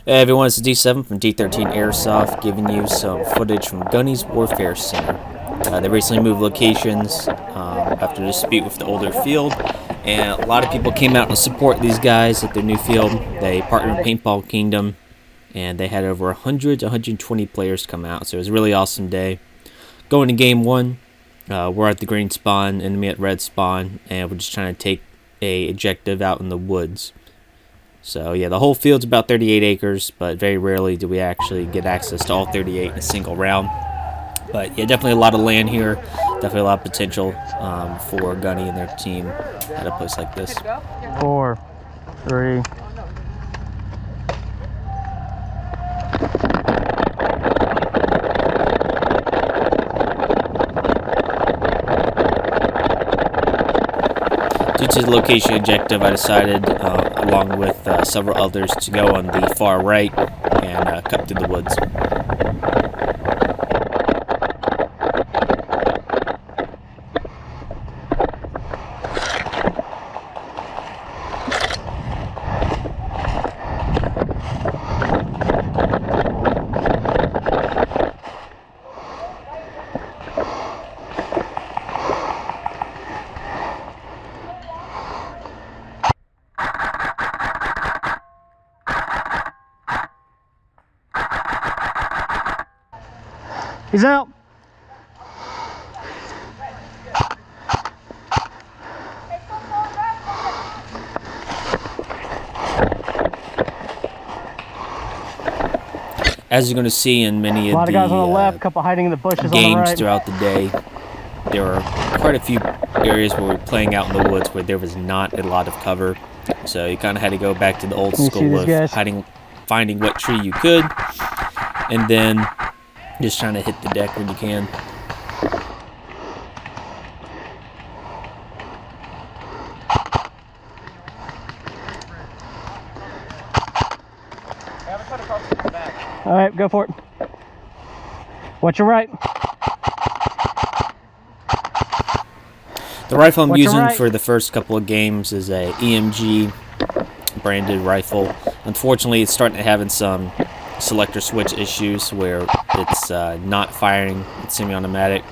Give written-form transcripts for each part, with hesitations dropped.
Hey everyone, it's D7 from D13 Airsoft giving you some footage from Gunny's Warfare Center. They recently moved locations after a dispute with the older field, and a lot of people came out to support these guys at their new field. They partnered with Paintball Kingdom, and they had over 100 to 120 players come out, so it was a really awesome day. Going to game one, we're at the green spawn, enemy at red spawn, and we're just trying to take a objective out in the woods. So yeah, the whole field's about 38 acres, but very rarely do we actually get access to all 38 in a single round. But yeah, definitely a lot of land here, definitely a lot of potential for Gunny and their team at a place like this. 4, 3. Due to the location objective, I decided, along with several others, to go on the far right and cut through the woods. He's out. As you're going to see in many of a lot of guys on the left, the couple hiding in the bushes games on the right. throughout the day, there were quite a few areas where we were playing out in the woods where there was not a lot of cover. So you kind of had to go back to the old school of finding what tree you could, and then just trying to hit the deck when you can. All right, go for it. Watch your right. The rifle I'm using for the first couple of games is a EMG branded rifle. Unfortunately, it's starting to have some selector switch issues where it's not firing. It's semi-automatic.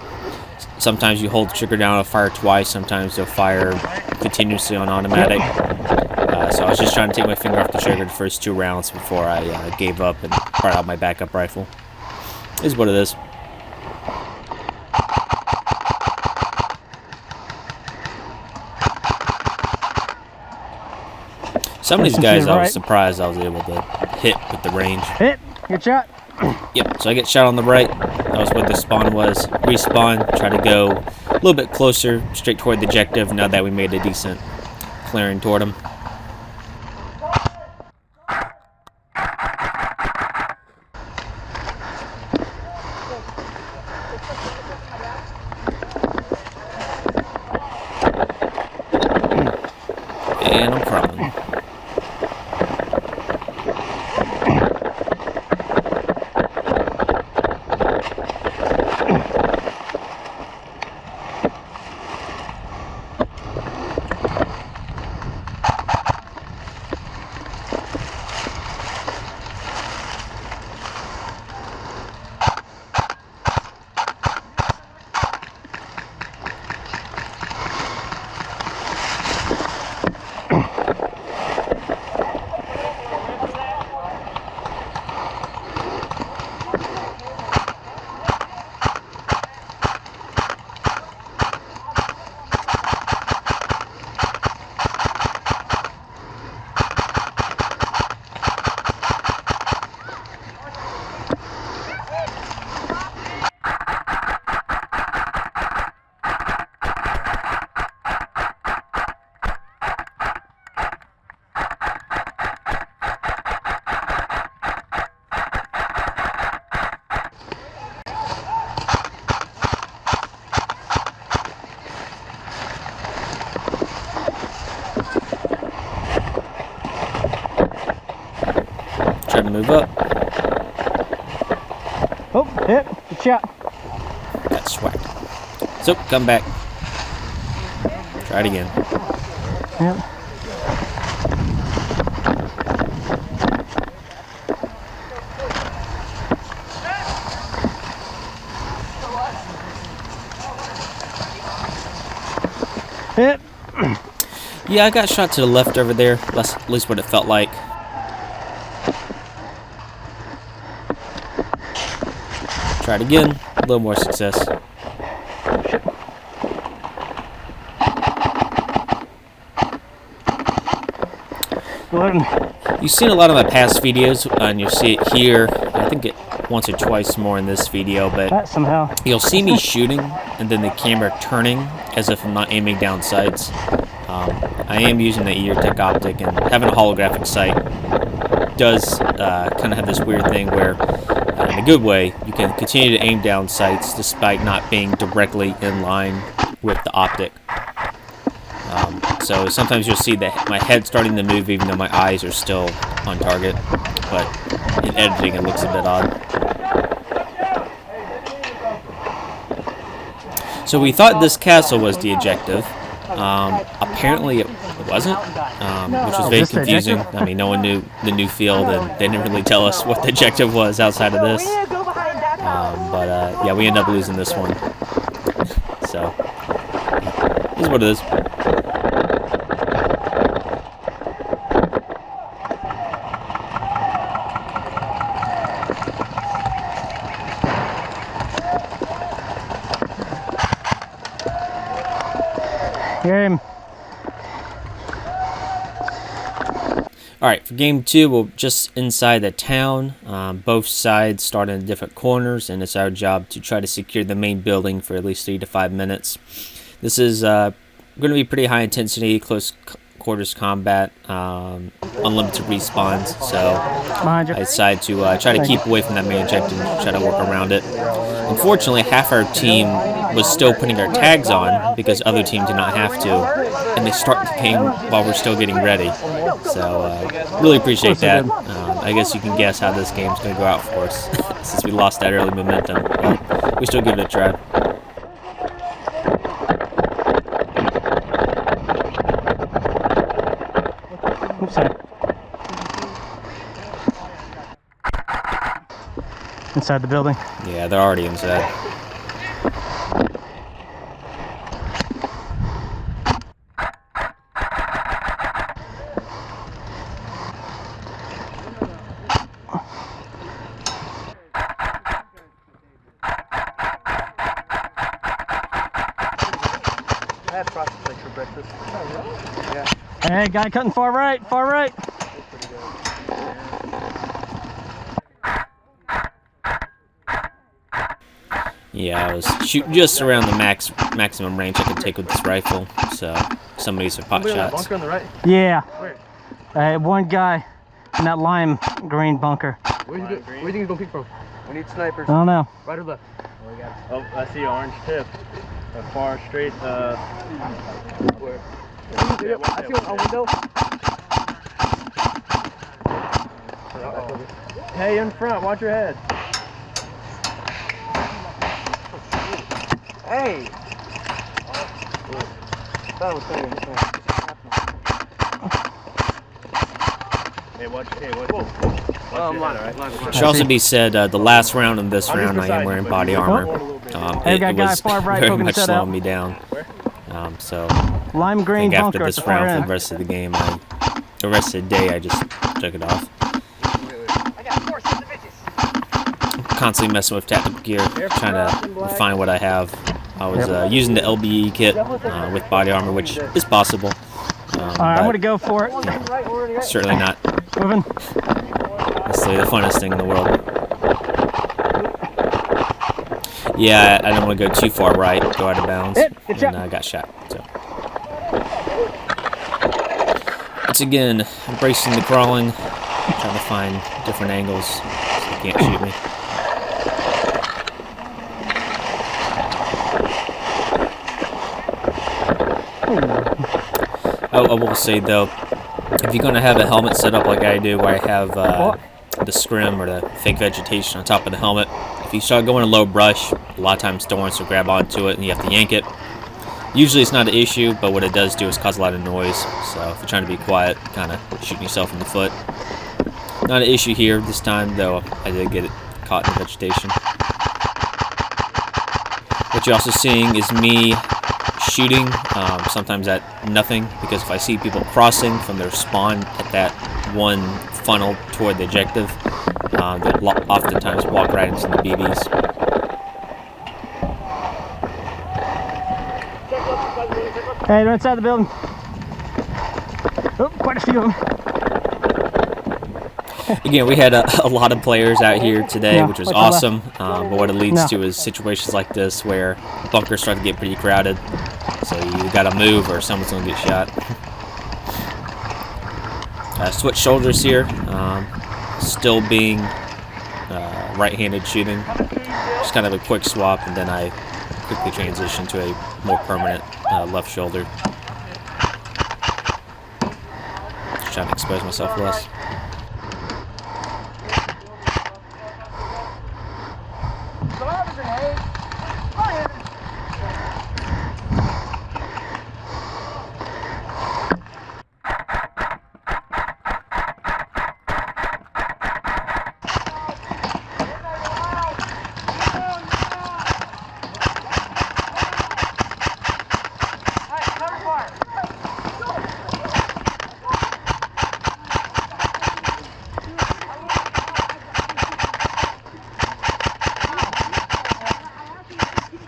Sometimes you hold the trigger down, it'll fire twice. Sometimes it'll fire continuously on automatic. So I was just trying to take my finger off the trigger the first 2 rounds before I gave up and brought out my backup rifle. Is what it is. Some of these guys I was surprised I was able to hit with the range. Hit! Good shot! Yep, so I get shot on the right. That was what the spawn was. Respawn, try to go a little bit closer, straight toward the objective, now that we made a decent clearing toward him. And I'm crawling. Try to move up. Oh, hit. Good shot. Got swacked. So, come back. Try it again. Yep. Hit. Yeah, I got shot to the left over there. At least what it felt like. Try it again. A little more success. Shit. You've seen a lot of my past videos, and you'll see it here. I think it once or twice more in this video, but that somehow. you'll see me shooting, and then the camera turning as if I'm not aiming down sights. I am using the EarTech optic, and having a holographic sight does kind of have this weird thing where, in a good way, you can continue to aim down sights despite not being directly in line with the optic. So sometimes you'll see that my head starting to move even though my eyes are still on target, but in editing it looks a bit odd. So we thought this castle was the objective. Apparently it wasn't, which was very confusing. I mean, no one knew the new field, and they didn't really tell us what the objective was outside of this. Yeah, we ended up losing this one. So, this is what it is. Game. Alright, for game 2, we're just inside the town. Both sides start in different corners, and it's our job to try to secure the main building for at least 3 to 5 minutes. This is going to be pretty high intensity, close quarters combat, unlimited respawns, so I decided to try to keep away from that main objective and try to work around it. Unfortunately, half our team was still putting our tags on because other teams did not have to, and they start the game while we're still getting ready. So really appreciate that. I guess you can guess how this game's going to go out for us since we lost that early momentum, but we still give it a try. Oops, sorry. Inside the building? Yeah, they're already inside. I had frosted flakes for breakfast. Oh, really? Yeah. Hey, guy cutting far right, far right. Yeah, I was shooting just around the maximum range I could take with this rifle, so some of these are pot shots. Bunker on the right? Yeah. Where? I had one guy in that lime green bunker. Where do you think he's gonna peek from? We need snipers. I don't know. Right or left? Oh, I see an orange tip. A far straight, Where? I see a window. hey, in front, watch your head. Hey! That was saying this thing. Hey, watch Right? Should also be said, the last round and this round I am wearing body armor. Hey, It got a guy was far right very poking much his head out. slowing me down. So Lime I green think bunker after at this the far round for end. the rest of the game, the rest of the day, I just took it off. Constantly messing with tactical gear, trying to refine what I have. I was using the LBE kit with body armor, which is possible. Alright, I'm gonna go for it. Certainly not Moving. necessarily the funnest thing in the world. Yeah, I don't want to go too far right, go out of bounds, and I got shot. So once again, embracing the crawling, trying to find different angles so they can't shoot me. I will say though, if you're gonna have a helmet set up like I do, where I have the scrim or the fake vegetation on top of the helmet, if you start going in low brush, a lot of times thorns will grab onto it and you have to yank it. Usually it's not an issue, but what it does do is cause a lot of noise. So if you're trying to be quiet, kind of shooting yourself in the foot. Not an issue here this time, though I did get it caught in the vegetation. What you're also seeing is me shooting, sometimes at nothing, because if I see people crossing from their spawn at that one funnel toward the objective, they oftentimes walk right into the BBs. Hey, they're inside the building. Oh, quite a few of them. Again, we had a lot of players out here today, No, which was like awesome. But what it leads No. to is situations like this where bunkers start to get pretty crowded. So you got to move or someone's going to get shot. Switch shoulders here. Still being right-handed shooting. Just kind of a quick swap, and then I quickly transition to a more permanent left shoulder. Just trying to expose myself less.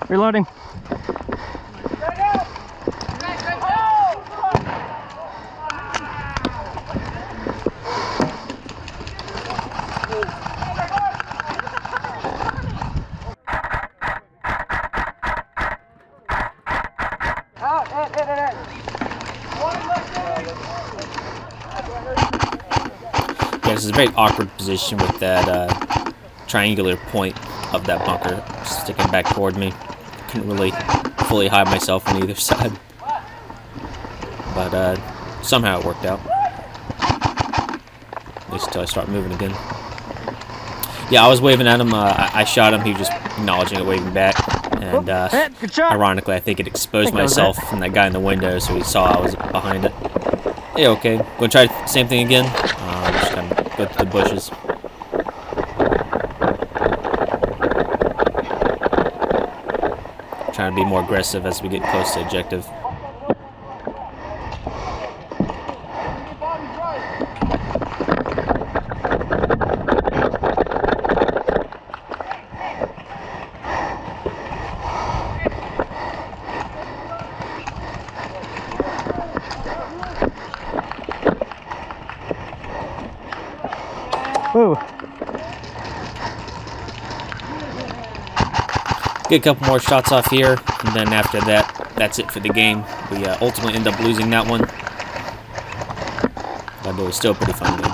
Reloading. Yeah, this is a very awkward position with that triangular point of that bunker sticking back toward me. Couldn't really fully hide myself on either side, but somehow it worked out. At least until I start moving again. Yeah, I was waving at him. I shot him. He was just acknowledging it, waving back. And Good shot. ironically, I think it exposed that was myself from that guy in the window, so he saw I was behind it. Yeah, okay. Gonna try the same thing again. Just kind of go through the bushes. Trying to be more aggressive as we get close to objective. Whoa. Get a couple more shots off here, and then after that, that's it for the game. We ultimately end up losing that one, but it was still a pretty fun game.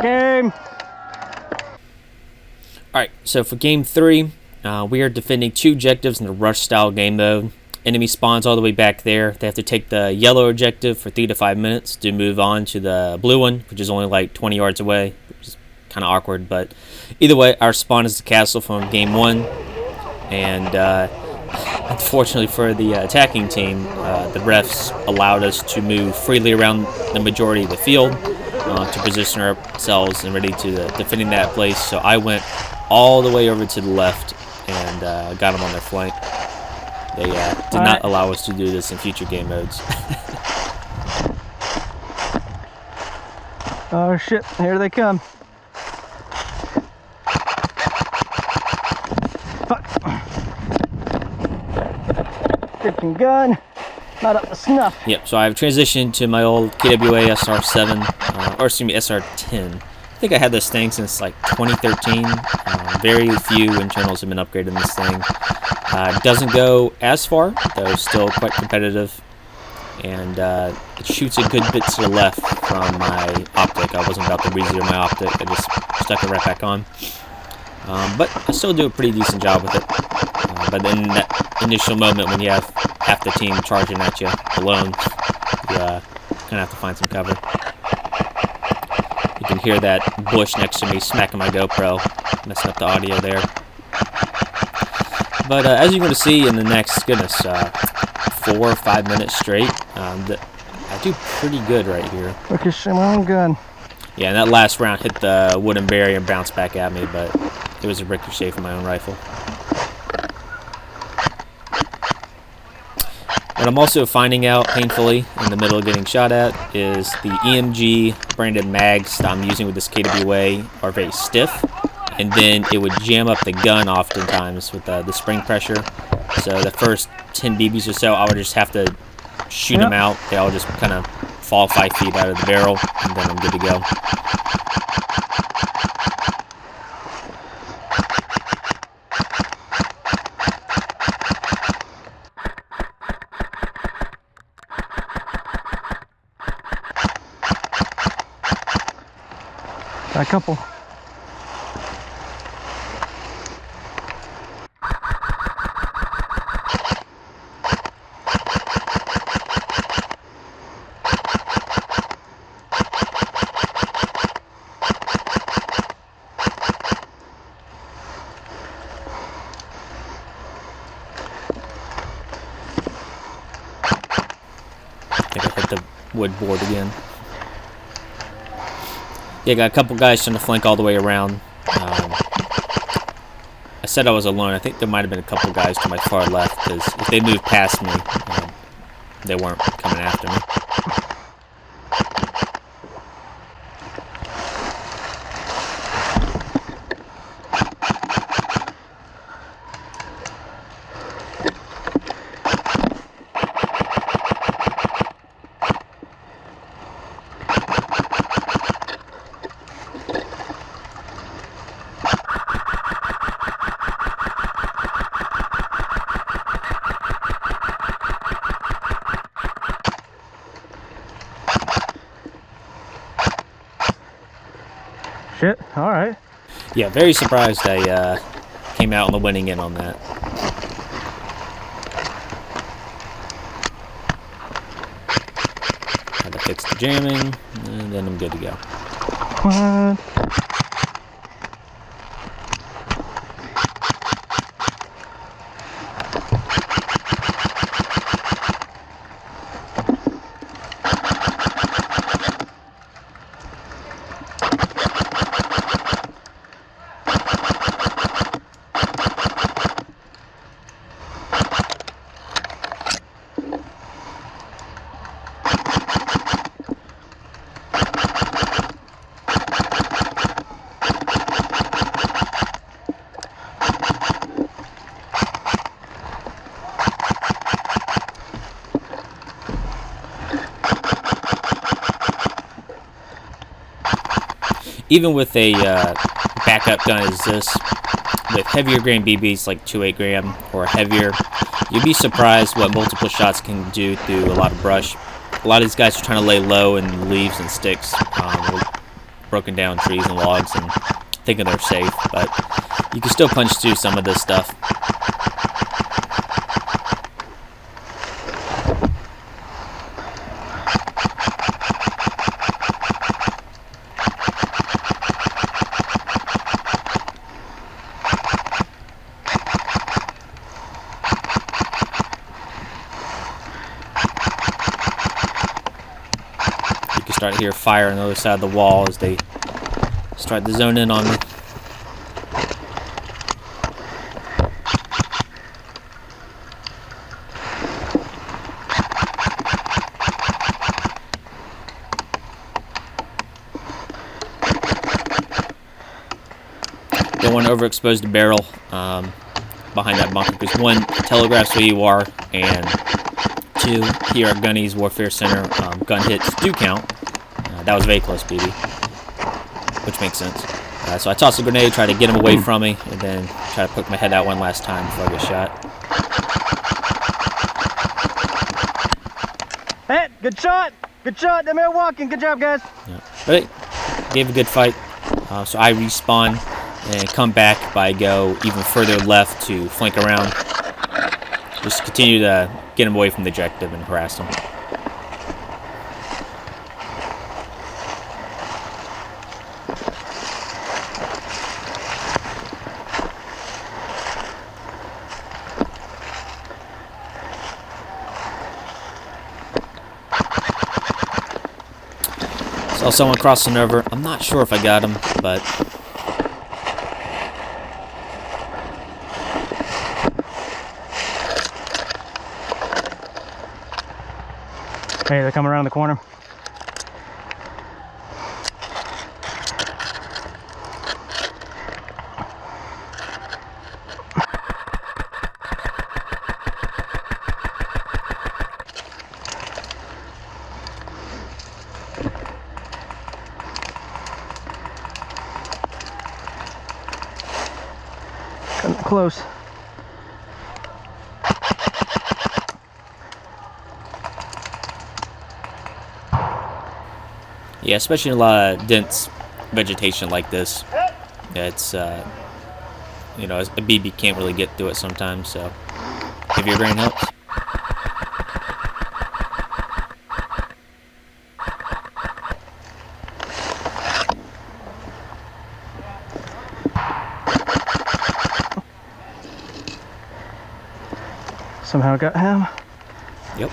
Game. Alright, so for game 3, we are defending 2 objectives in the rush style game mode. Enemy spawns all the way back there. They have to take the yellow objective for 3 to 5 minutes to move on to the blue one, which is only like 20 yards away, which is kind of awkward. But either way, our spawn is the castle from game 1. And unfortunately for the attacking team, the refs allowed us to move freely around the majority of the field to position ourselves and ready to defending that place. So I went all the way over to the left and got them on their flank. They did not allow us to do this in future game modes. Oh shit, here they come. Fuck. Freaking gun. Not up to snuff. Yep, so I've transitioned to my old KWA SR7, or excuse me, SR10. I think I had this thing since like 2013. Very few internals have been upgraded in this thing. It doesn't go as far, though it's still quite competitive. And it shoots a good bit to the left from my optic. I wasn't about to re-zero my optic. I just stuck it right back on. But I still do a pretty decent job with it. But in that initial moment when you have half the team charging at you alone, you kind of have to find some cover. You can hear that bush next to me smacking my GoPro, messing up the audio there. But as you're going to see in the next, goodness, 4 or 5 minutes straight, I do pretty good right here. Ricochet my own gun. Yeah, and that last round hit the wooden barrier and bounced back at me, but it was a ricochet from my own rifle. What I'm also finding out painfully in the middle of getting shot at is the EMG branded mags that I'm using with this KWA are very stiff, and then it would jam up the gun oftentimes with the spring pressure. So the first 10 BBs or so, I would just have to shoot them out. They all just kind of fall 5 feet out of the barrel, and then I'm good to go. Got a couple. I think I hit the wood board again. Yeah, got a couple guys trying to flank all the way around. I said I was alone. I think there might have been a couple guys to my far left, because if they moved past me, they weren't coming after me. Shit, alright. Yeah, very surprised I came out on the winning end on that. Had to fix the jamming, and then I'm good to go. What? Even with a backup gun as this, with heavier grain BBs like 2.8 gram or heavier, you'd be surprised what multiple shots can do through a lot of brush. A lot of these guys are trying to lay low in leaves and sticks, broken down trees and logs, and thinking they're safe, but you can still punch through some of this stuff. Start to hear fire on the other side of the wall as they start to zone in on me. Don't want to overexpose the barrel behind that bunker, because one, it telegraphs where you are, and two, here at Gunny's Warfare Center, gun hits do count. That was very close, BB, which makes sense. So I tossed a grenade, try to get him away from me, and then try to poke my head out one last time before I get shot. Hey, good shot! Good shot! Them air walking. Good job, guys. Yeah. But it gave a good fight. So I respawn and come back, but I go even further left to flank around. Just continue to get him away from the objective and harass him. Saw someone crossing over. I'm not sure if I got him, but hey, they're coming around the corner. Coming close. yeah, especially in a lot of dense vegetation like this, it's you know, a BB can't really get through it sometimes. So heavier grain helps. Somehow got him. Yep.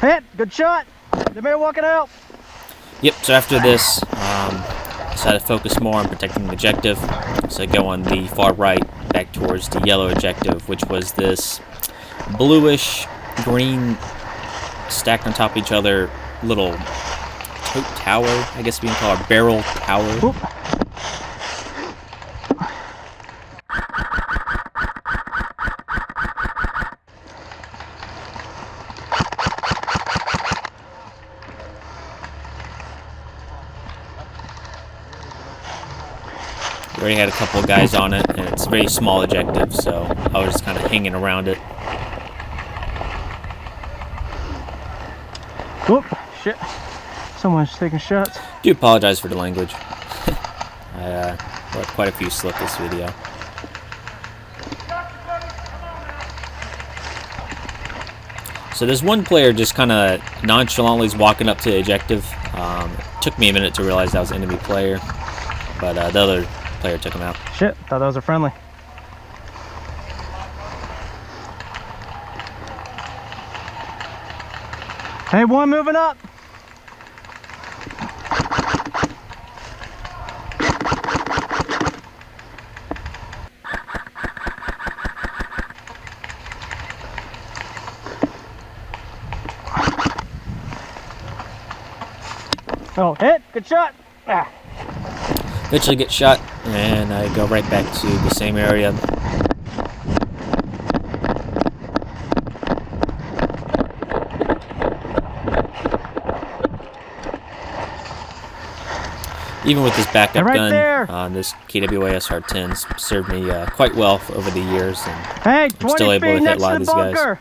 Hit! Good shot! The man walking out! Yep, so after this, decided to focus more on protecting the objective. So I go on the far right, back towards the yellow objective, which was this bluish green stacked on top of each other little tote tower, I guess we can call it a barrel tower. Oop. We already had a couple of guys on it, and it's a very small objective, so I was just kind of hanging around it. Whoop! Shit. Someone's taking shots. Do apologize for the language. I let quite a few slip this video. So there's one player just kind of nonchalantly walking up to the objective. It took me a minute to realize that was an enemy player, but the other player took him out. Shit, thought that was a friendly. Hey, one moving up. Oh, hit! Good shot! Ah. Eventually get shot, and I go right back to the same area. Even with this backup right gun, there. this KWAS R10's served me quite well over the years, and Hey, I'm still able to hit a lot of these guys. bunker.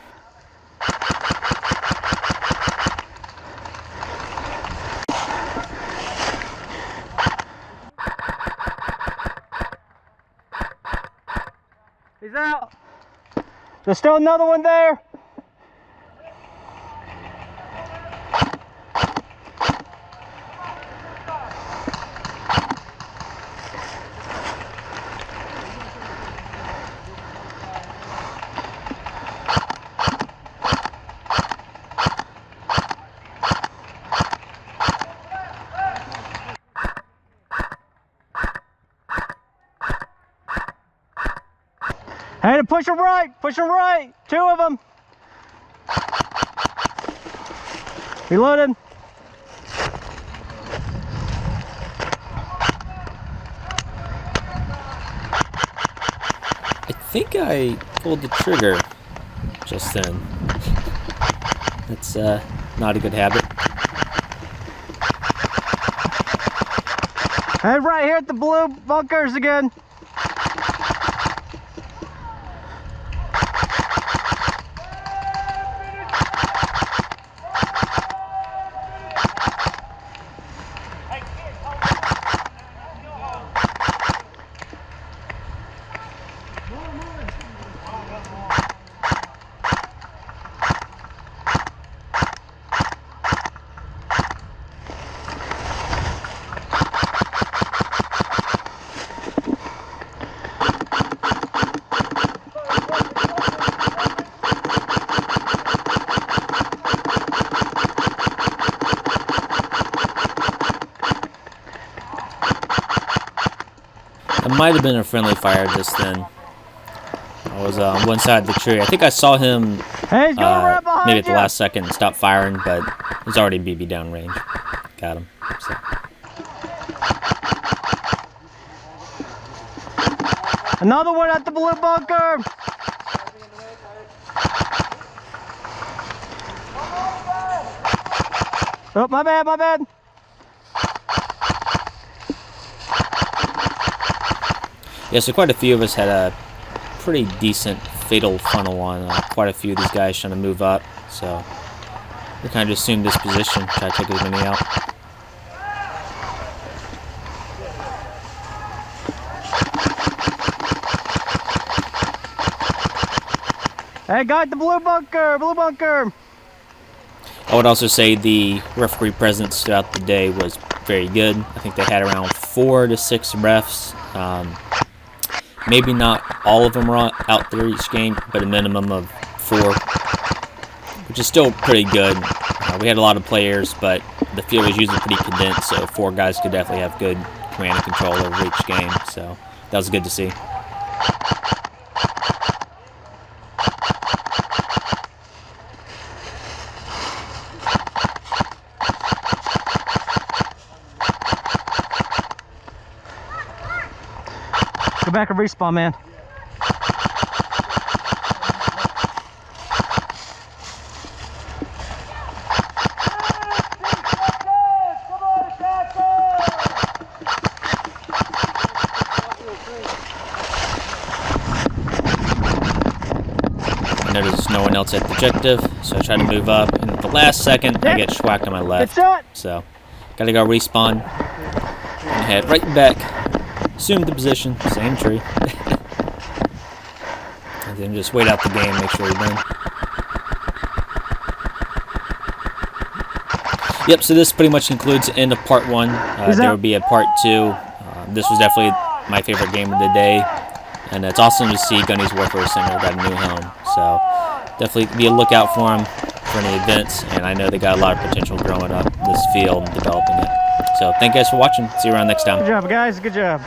He's out. There's still another one there. Hey, to push him right, push him right. Two of them. Reloaded. I think I pulled the trigger just then. That's not a good habit. Hey, right here at the blue bunkers again. might have been a friendly fire just then. I was on one side of the tree. I think I saw him Hey, he's going right behind maybe at the you. last second and stopped firing, but it was already BB down range. Got him. So. Another one at the blue bunker. Oh, my bad, my bad. Yeah, so quite a few of us had a pretty decent fatal funnel on quite a few of these guys trying to move up. So we kind of just assumed this position, try to take as many out. Hey, got the blue bunker, blue bunker. I would also say the referee presence throughout the day was very good. I think they had around 4 to 6 refs. Maybe not all of them were out there each game, but a minimum of 4, which is still pretty good. We had a lot of players, but the field was usually pretty condensed, so 4 guys could definitely have good command and control over each game. So that was good to see. Go back and respawn, man. I noticed no one else at the objective, so I tried to move up, and at the last second, I get schwacked on my left. Good shot. So, gotta go respawn, and head right back, assume the position, same tree, and then just wait out the game, make sure you're done. Yep, so this pretty much concludes the end of part 1. There will be a part 2. This was definitely my favorite game of the day. And it's awesome to see Gunny's Warfare Center got a new home. So definitely be a lookout for them for any events. And I know they got a lot of potential growing up this field and developing it. So thank you guys for watching. See you around next time. Good job, guys. Good job.